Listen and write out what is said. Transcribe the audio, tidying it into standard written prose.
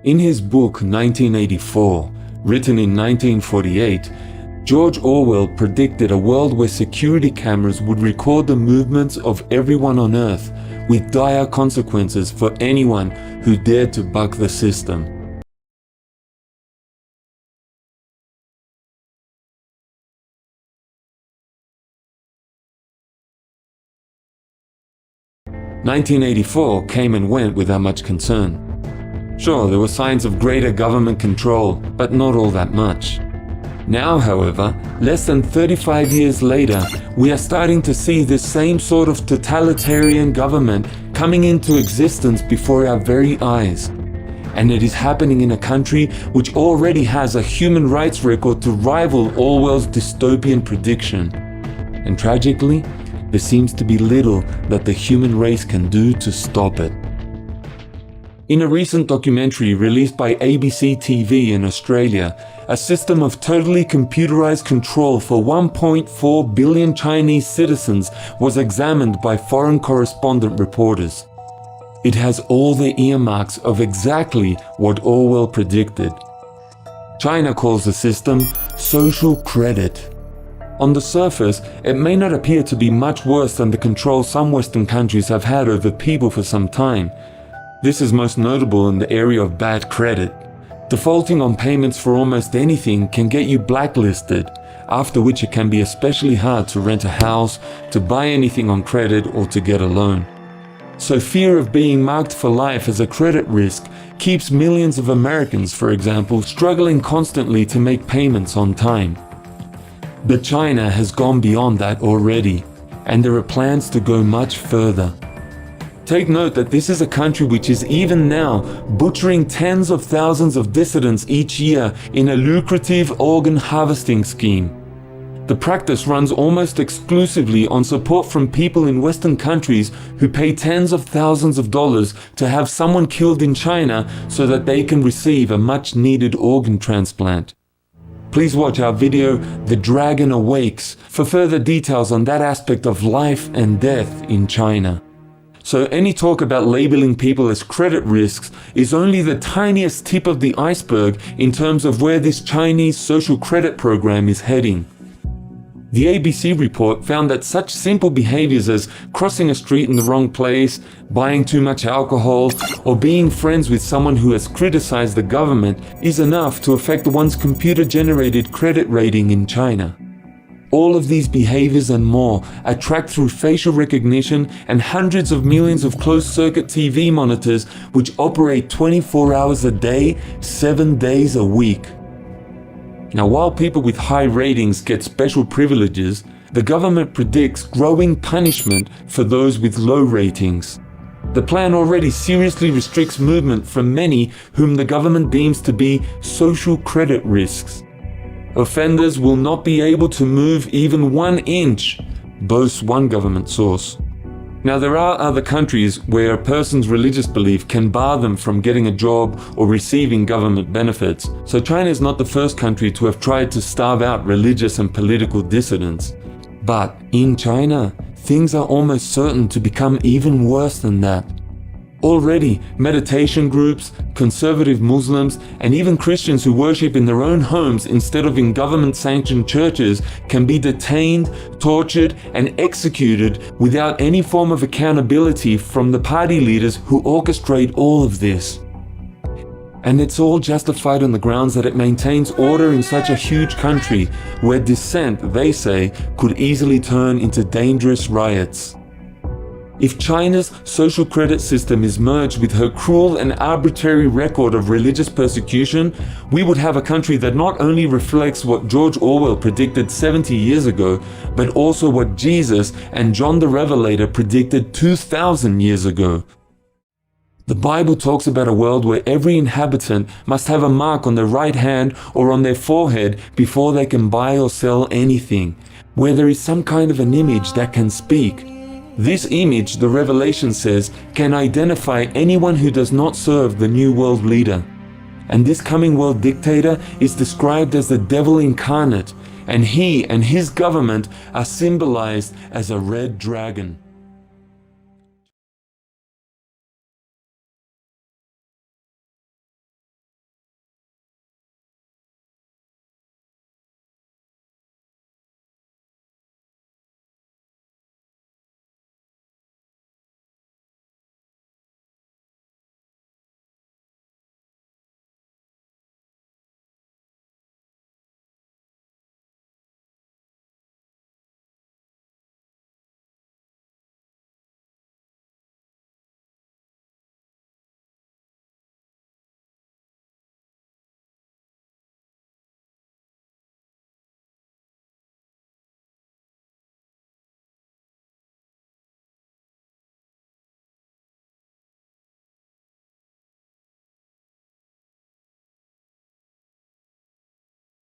In his book 1984, written in 1948, George Orwell predicted a world where security cameras would record the movements of everyone on Earth, with dire consequences for anyone who dared to buck the system. "1984 came and went without much concern. Sure, there were signs of greater government control, but not all that much. Now, however, less than 35 years later, we are starting to see this same sort of totalitarian government coming into existence before our very eyes. And it is happening in a country which already has a human rights record to rival Orwell's dystopian prediction. And tragically, there seems to be little that the human race can do to stop it." In a recent documentary released by ABC TV in Australia, a system of totally computerized control for 1.4 billion Chinese citizens was examined by foreign correspondent reporters. It has all the earmarks of exactly what Orwell predicted. China calls the system social credit. On the surface, it may not appear to be much worse than the control some Western countries have had over people for some time. This is most notable in the area of bad credit. Defaulting on payments for almost anything can get you blacklisted, after which it can be especially hard to rent a house, to buy anything on credit, or to get a loan. So fear of being marked for life as a credit risk keeps millions of Americans, for example, struggling constantly to make payments on time. But China has gone beyond that already, and there are plans to go much further. Take note that this is a country which is even now butchering tens of thousands of dissidents each year in a lucrative organ harvesting scheme. The practice runs almost exclusively on support from people in Western countries who pay tens of thousands of dollars to have someone killed in China so that they can receive a much needed organ transplant. Please watch our video, The Dragon Awakes, for further details on that aspect of life and death in China. So any talk about labeling people as credit risks is only the tiniest tip of the iceberg in terms of where this Chinese social credit program is heading. The ABC report found that such simple behaviors as crossing a street in the wrong place, buying too much alcohol, or being friends with someone who has criticized the government is enough to affect one's computer-generated credit rating in China. All of these behaviors and more are tracked through facial recognition and hundreds of millions of closed-circuit TV monitors which operate 24 hours a day, 7 days a week. Now, while people with high ratings get special privileges, the government predicts growing punishment for those with low ratings. The plan already seriously restricts movement from many whom the government deems to be social credit risks. Offenders will not be able to move even 1 inch, boasts one government source. Now, there are other countries where a person's religious belief can bar them from getting a job or receiving government benefits, so China is not the first country to have tried to starve out religious and political dissidents. But in China, things are almost certain to become even worse than that. Already, meditation groups, conservative Muslims, and even Christians who worship in their own homes instead of in government-sanctioned churches can be detained, tortured, and executed without any form of accountability from the party leaders who orchestrate all of this. And it's all justified on the grounds that it maintains order in such a huge country where dissent, they say, could easily turn into dangerous riots. If China's social credit system is merged with her cruel and arbitrary record of religious persecution, we would have a country that not only reflects what George Orwell predicted 70 years ago, but also what Jesus and John the Revelator predicted 2,000 years ago. The Bible talks about a world where every inhabitant must have a mark on their right hand or on their forehead before they can buy or sell anything, where there is some kind of an image that can speak. This image, the Revelation says, can identify anyone who does not serve the new world leader. And this coming world dictator is described as the devil incarnate, and he and his government are symbolized as a red dragon.